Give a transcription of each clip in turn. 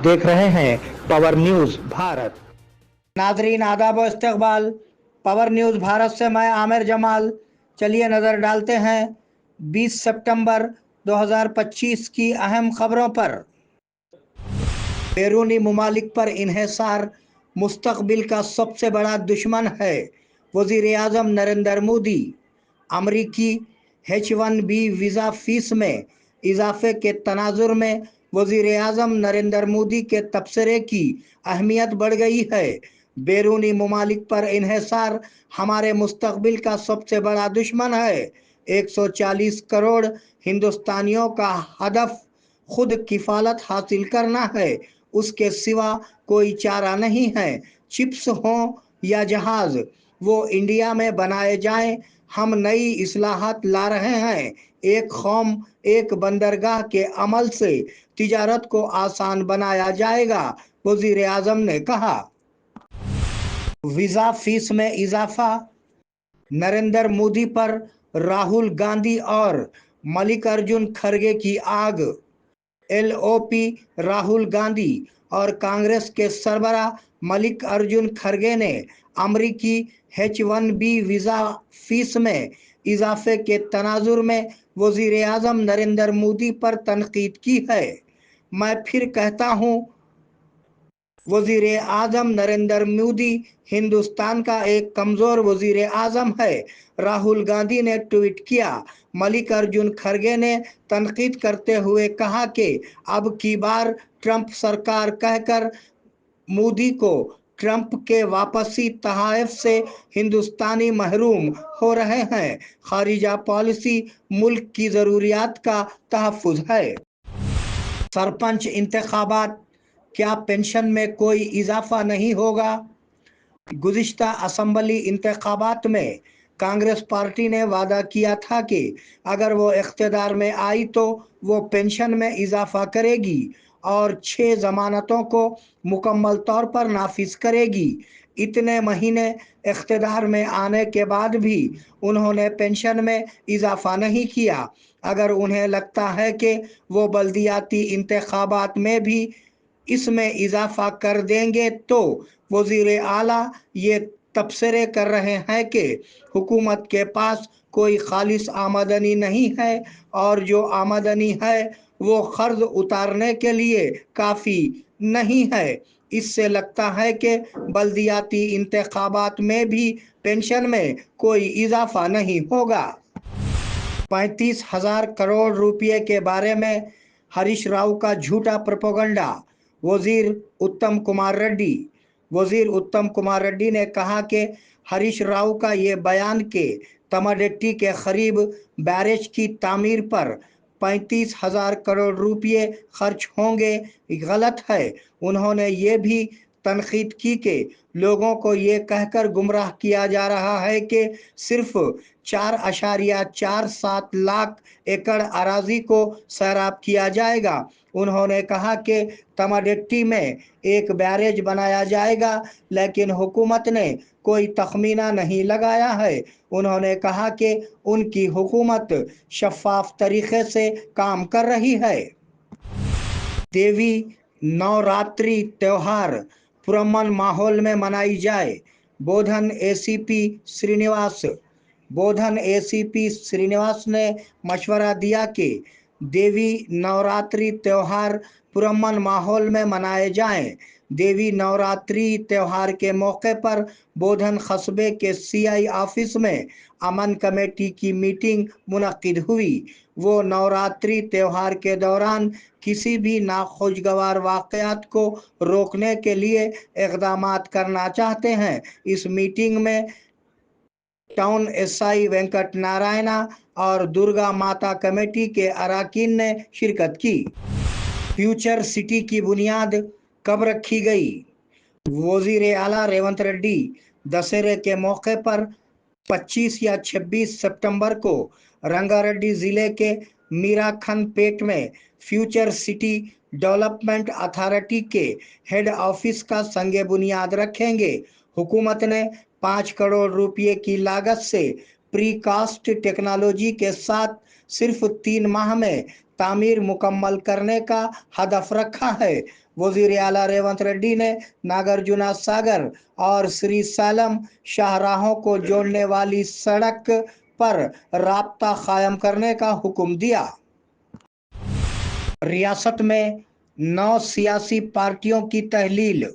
देख रहे हैं पावर न्यूज भारत। नाजरीन आदाब व इस्तकबाल। पावर न्यूज़ भारत से मैं आमिर जमाल। चलिए नज़र डालते हैं 20 सितंबर 2025 की अहम खबरों पर। बैरूनी मुमालिक पर इन्हिसार मुस्तकबिल का सबसे बड़ा दुश्मन है। वज़ीर आज़म नरेंद्र मोदी। अमरीकी H1B वीज़ा फीस में इजाफे के तनाजुर में वज़ीर आज़म नरेंद्र मोदी के तबसरे की अहमियत बढ़ गई है। बैरूनी मुमालिक पर इन्हिसार हमारे मुस्तकबिल का सबसे बड़ा दुश्मन है। 140 करोड़ हिंदुस्तानियों का हदफ खुद किफालत हासिल करना है, उसके सिवा कोई चारा नहीं है। चिप्स हों या जहाज, वो इंडिया में बनाए जाएं। हम नई इस्लाहात ला रहे हैं। एक कौम एक बंदरगाह के अमल से तिजारत को आसान बनाया जाएगा, वज़ीर आज़म ने कहा। वीज़ा फीस में इजाफा, नरेंद्र मोदी पर राहुल गांधी और मल्लिकार्जुन खड़गे की आग। LOP राहुल गांधी और कांग्रेस के सरबराह मल्लिकार्जुन खड़गे ने अमरीकी H1B वीज़ा फीस में इजाफे के तनाजुर में वज़ीर आज़म नरेंद्र मोदी पर तनकीद की है। मैं फिर कहता हूँ, वज़ीर आज़म नरेंद्र मोदी हिंदुस्तान का एक कमज़ोर वज़ीर आज़म है, राहुल गांधी ने ट्वीट किया। मल्लिकार्जुन खड़गे ने तनकीद करते हुए कहा कि अब की बार ट्रंप सरकार कहकर मोदी को ट्रंप के वापसी तहफ़ से हिंदुस्तानी महरूम हो रहे हैं। खारिजा पॉलिसी मुल्क की ज़रूरियात का तहफ़्फ़ुज़ है। सरपंच इंतखाबात, क्या पेंशन में कोई इजाफा नहीं होगा? गुज़िश्ता असम्बली इंतखाबात में कांग्रेस पार्टी ने वादा किया था कि अगर वो इख्तियार में आई तो वो पेंशन में इजाफा करेगी और 6 ज़मानतों को मुकम्मल तौर पर नाफिज करेगी। इतने महीने इख्तियार में आने के बाद भी उन्होंने पेंशन में इजाफा नहीं किया। अगर उन्हें लगता है कि वो बल्दियाती इंतखाबात में भी इसमें इजाफा कर देंगे तो वज़ीर आला ये तबसरे कर रहे हैं कि हुकूमत के पास कोई खालिस आमदनी नहीं है और जो आमदनी है वो कर्ज उतारने के लिए काफ़ी नहीं है। इससे लगता है कि बल्दियाती इंतखाबात में भी पेंशन में कोई इजाफा नहीं होगा। 35,000 करोड़ रुपये के बारे में हरीश राव का झूठा प्रोपेगेंडा। वज़ीर उत्तम कुमार रेड्डी ने कहा कि हरीश राव का ये बयान कि तमाडेट्टी के करीब बैरेज की तामीर पर 35,000 करोड़ रुपये खर्च होंगे गलत है। उन्होंने ये भी तनकीद की कि लोगों को ये कहकर गुमराह किया जा रहा है कि सिर्फ 4.47 लाख एकड़ अराजी को सैराब किया जाएगा। उन्होंने कहा कि तमाडेट्टी में एक बैरेज बनाया जाएगा, लेकिन हुकूमत ने कोई तखमीना नहीं लगाया है। उन्होंने कहा कि उनकी हुकूमत शफाफ तरीके से काम कर रही है। देवी नवरात्रि त्योहार पुरअमन माहौल में मनाई जाए, बोधन ACP श्रीनिवास ने मशवरा दिया कि देवी नवरात्रि त्योहार पुरअमन माहौल में मनाए जाएं। देवी नवरात्रि त्योहार के मौके पर बोधन कस्बे के CI ऑफिस में अमन कमेटी की मीटिंग मुनक्किद हुई। वो नवरात्रि त्योहार के दौरान किसी भी नाखुशगवार वाक़यात को रोकने के लिए इक़दामात करना चाहते हैं। इस मीटिंग में टाउन SI वेंकट नारायणा और दुर्गा माता कमेटी के अरकान ने शिरकत की। फ्यूचर सिटी की बुनियाद कब रखी गई? वज़ीर आला रेवंत रेड्डी दशहरे के मौके पर 25 या 26 सितंबर को रंगारेड्डी ज़िले के मीराखनपेट में फ्यूचर सिटी डेवलपमेंट अथॉरिटी के हेड ऑफिस का संगे बुनियाद रखेंगे। हुकूमत ने 5 करोड़ रुपये की लागत से प्रीकास्ट टेक्नोलॉजी के साथ सिर्फ 3 माह में तामीर मुकम्मल करने का हदफ रखा है। वजीर आला रेवंत रेड्डी ने नागार्जुना सागर और श्री सालम शाहराहों को जोड़ने वाली सड़क पर राब्ता कायम करने का हुक्म दिया। रियासत में 9 सियासी पार्टियों की तहलील।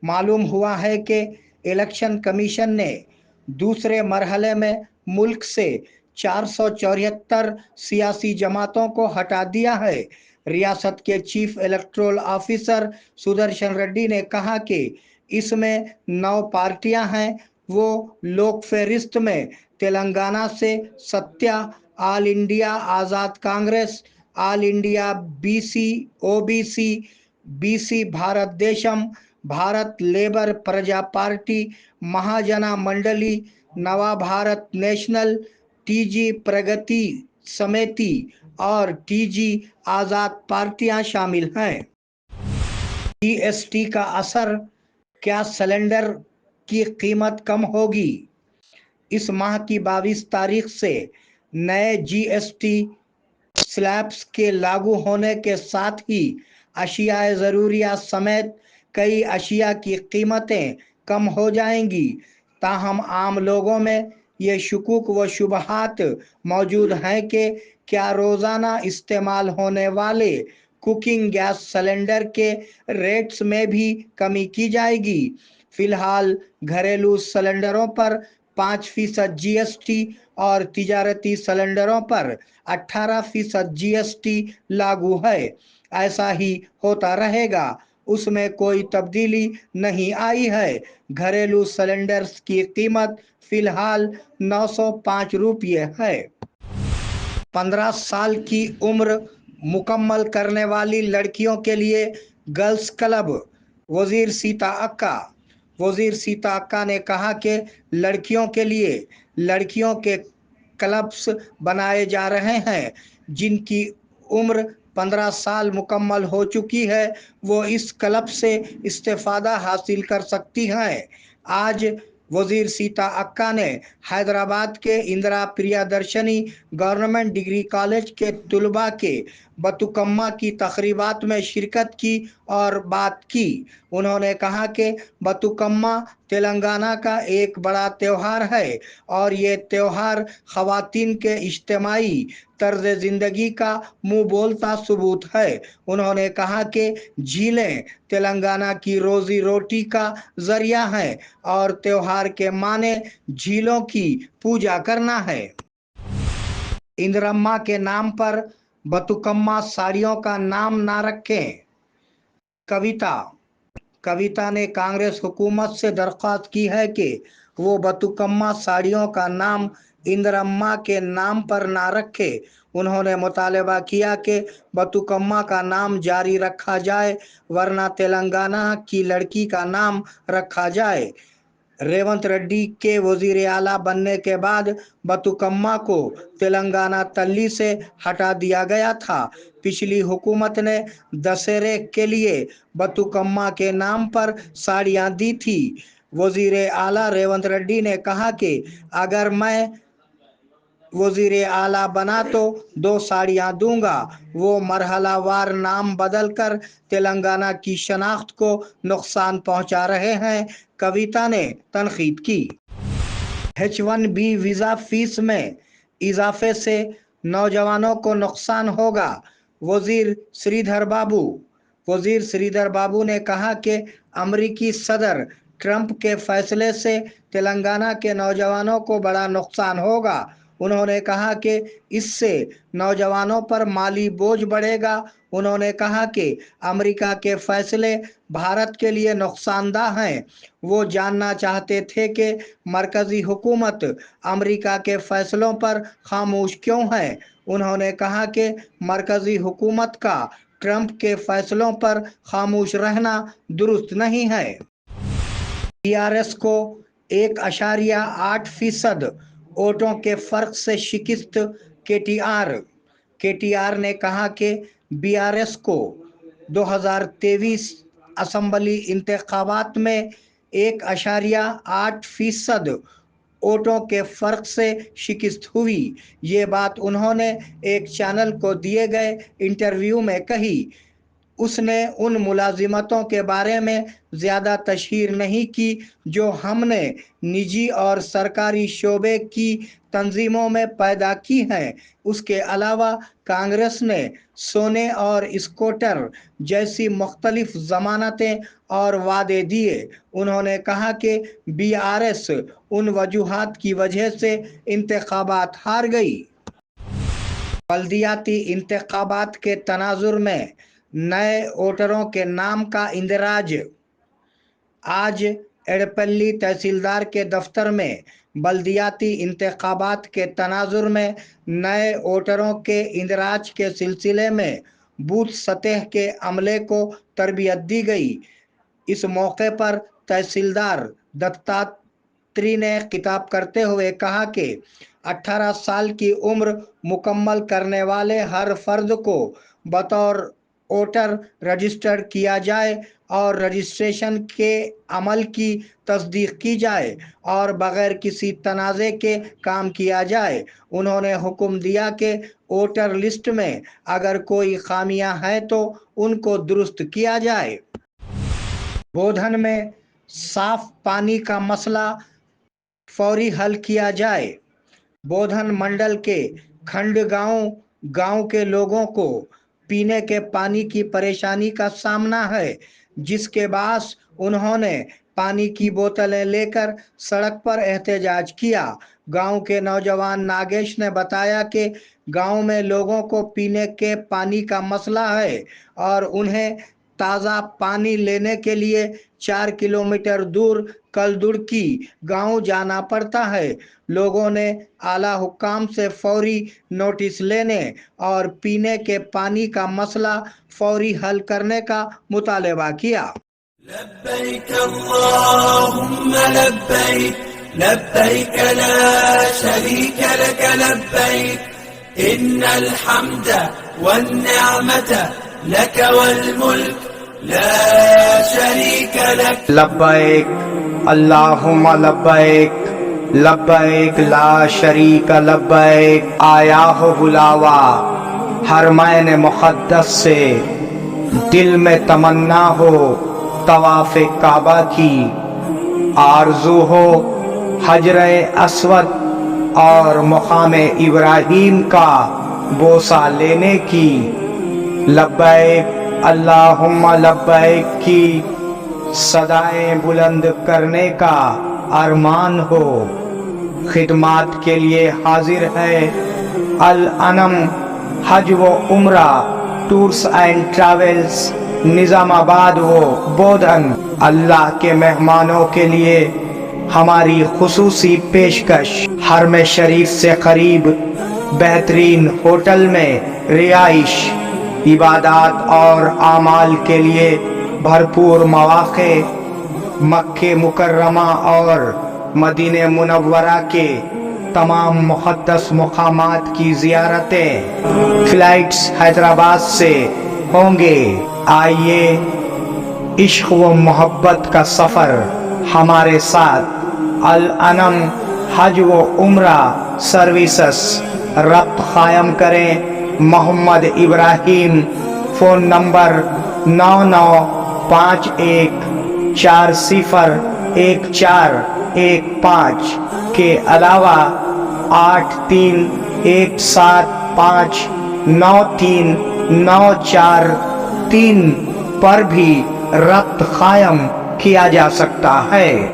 मालूम हुआ है कि इलेक्शन कमीशन ने दूसरे मरहले में मुल्क से 474 सियासी जमातों को हटा दिया है। रियासत के chief electoral officer Sudarshan Reddy ने कहा कि इसमें 9 पार्टियां हैं। वो लोक फेरिस्त में तेलंगाना से Satya, all India Azad Congress, all India BC OBC, BC Bharat Desam, Bharat labour Praja party, Mahajana Mandali, Nava Bharat national, TG प्रगति समिति और टीजी आज़ाद पार्टियां शामिल हैं। जीएसटी का असर, क्या सिलेंडर की कीमत कम होगी? इस माह की 22 तारीख से नए जीएसटी स्लैब्स के लागू होने के साथ ही अशियाए ज़रूरिया समेत कई अशिया की कीमतें कम हो जाएंगी। ताहम आम लोगों में ये शुकूक व शुबहात मौजूद हैं कि क्या रोज़ाना इस्तेमाल होने वाले कुकिंग गैस सिलेंडर के रेट्स में भी कमी की जाएगी। फिलहाल घरेलू सिलेंडरों पर 5% जीएसटी और तिजारती सिलेंडरों पर 18% जीएसटी लागू है। ऐसा ही होता रहेगा, उसमें कोई तब्दीली नहीं आई है। घरेलू सिलेंडर्स की कीमत फिलहाल 905 रुपये है। 15 साल की उम्र मुकम्मल करने वाली लड़कियों के लिए गर्ल्स क्लब। वजीर सीता अक्का। वजीर सीता अक्का ने कहा कि लड़कियों के लिए लड़कियों के क्लब्स बनाए जा रहे हैं। जिनकी उम्र 15 साल मुकम्मल हो चुकी है वो इस क्लब से इस्तेफादा हासिल कर सकती हैं। आज वजीर सीता अक्का ने हैदराबाद के Indira Priyadarshini government degree college के तुलबा के बतुकम्मा की तकरीबात में शिरकत की और बात की। उन्होंने कहा कि बतुकम्मा तेलंगाना का एक बड़ा त्यौहार है और ये त्यौहार ख़वातीन के इज्तिमाई तर्ज ज़िंदगी का मुँह बोलता सबूत है। उन्होंने कहा कि झीलें तेलंगाना की रोज़ी रोटी का ज़रिया हैं और त्यौहार के माने झीलों की पूजा करना है। इंदिरम्मा के नाम पर बतुकम्मा साड़ियों का नाम ना रखें। कविता ने कांग्रेस हुकूमत से दरख्वास्त की है कि वो बतुकम्मा साड़ियों का नाम इंदिरम्मा के नाम पर ना रखे। उन्होंने मुतालबा किया कि बतुकम्मा का नाम जारी रखा जाए वरना तेलंगाना की लड़की का नाम रखा जाए। रेवंत रेड्डी के वजीर आला बनने के बाद बतुकम्मा को तेलंगाना तल्ली से हटा दिया गया था। पिछली हुकूमत ने दशहरे के लिए बतुकम्मा के नाम पर साड़ियां दी थी। वजीर आला रेवंत रेड्डी ने कहा कि अगर मैं वजीर आला बना तो 2 साड़ियां दूंगा। वो मरहलावार नाम बदलकर तेलंगाना की शनाख्त को नुकसान पहुंचा रहे हैं, कविता ने तनकीद की। H1B वीज़ा फीस में इजाफे से नौजवानों को नुकसान होगा। वजीर श्रीधर बाबू ने कहा कि अमरीकी सदर ट्रंप के फैसले से तेलंगाना के नौजवानों को बड़ा नुकसान होगा। उन्होंने कहा कि इससे नौजवानों पर माली बोझ बढ़ेगा। उन्होंने कहा कि अमेरिका के फैसले भारत के लिए नुकसानदाह हैं। वो जानना चाहते थे कि मरकजी हुकूमत अमेरिका के फैसलों पर खामोश क्यों है। उन्होंने कहा कि मरकजी हुकूमत का ट्रंप के फैसलों पर खामोश रहना दुरुस्त नहीं है। टीआरएस को 1.8% वोटों के फर्क से शिकस्त। केटीआर ने कहा कि बीआरएस को 2023 असम्बली इंतखाबात में 1.8% वोटों के फर्क से शिकस्त हुई। ये बात उन्होंने एक चैनल को दिए गए इंटरव्यू में कही। اس نے ان ملازمتوں کے بارے میں زیادہ تشہیر نہیں کی جو ہم نے نجی اور سرکاری شعبے کی تنظیموں میں پیدا کی ہیں۔ اس کے علاوہ کانگریس نے سونے اور اسکوٹر جیسی مختلف ضمانتیں اور وعدے دیے۔ انہوں نے کہا کہ BRS ان وجوہات کی وجہ سے انتخابات ہار گئی۔ بلدیاتی انتخابات کے تناظر میں نئے ووٹروں کے نام کا اندراج۔ آج ایڑپلی تحصیلدار کے دفتر میں بلدیاتی انتخابات کے تناظر میں نئے ووٹروں کے اندراج کے سلسلے میں بوتھ سطح کے عملے کو تربیت دی گئی۔ اس موقع پر تحصیلدار دتاتری نے خطاب کرتے ہوئے کہا کہ 18 سال کی عمر مکمل کرنے والے ہر فرد کو بطور ووٹر رجسٹرڈ کیا جائے اور رجسٹریشن کے عمل کی تصدیق کی جائے اور بغیر کسی تنازع کے کام کیا جائے۔ انہوں نے حکم دیا کہ ووٹر لسٹ میں اگر کوئی خامیاں ہیں تو ان کو درست کیا جائے۔ بودھن میں صاف پانی کا مسئلہ فوری حل کیا جائے۔ بودھن منڈل کے کھنڈ گاؤں کے لوگوں کو پینے کے پانی کی پریشانی کا سامنا ہے، جس کے باعث انہوں نے پانی کی بوتلیں لے کر سڑک پر احتجاج کیا۔ گاؤں کے نوجوان ناگیش نے بتایا کہ گاؤں میں لوگوں کو پینے کے پانی کا مسئلہ ہے اور انہیں تازہ پانی لینے کے لیے 4 کلومیٹر دور کلدڑکی گاؤں جانا پڑتا ہے۔ لوگوں نے اعلیٰ حکام سے فوری نوٹس لینے اور پینے کے پانی کا مسئلہ فوری حل کرنے کا مطالبہ کیا۔ لبیک اللہم لبیک لبیک لا شریک لک لبیک ان الحمد والنعمت لک والملک لا شریک لک۔ لبیک اللہم لبیک لبیک لا شریک لبیک۔ آیا ہو بلاوا حرمین مقدس سے، دل میں تمنا ہو طواف کعبہ کی، آرزو ہو حجر اسود اور مقام ابراہیم کا بوسہ لینے کی۔ لبیک اللہم لبیک کی صدائیں بلند کرنے کا ارمان ہو۔ خدمات کے لیے حاضر ہے الانم حج و عمرہ ٹورز اینڈ ٹریولز، نظام آباد و بودھن۔ اللہ کے مہمانوں کے لیے ہماری خصوصی پیشکش، حرم شریف سے قریب بہترین ہوٹل میں رہائش، عبادات اور اعمال کے لیے بھرپور مواقع، مکہ مکرمہ اور مدینہ منورہ کے تمام مقدس مقامات کی زیارتیں۔ فلائٹس حیدرآباد سے ہوں گے۔ آئیے عشق و محبت کا سفر ہمارے ساتھ۔ الانم حج و عمرہ سروسز ربط قائم کریں۔ محمد ابراہیم، فون نمبر 9951401415 کے علاوہ 8317593943 پر بھی ربط قائم کیا جا سکتا ہے۔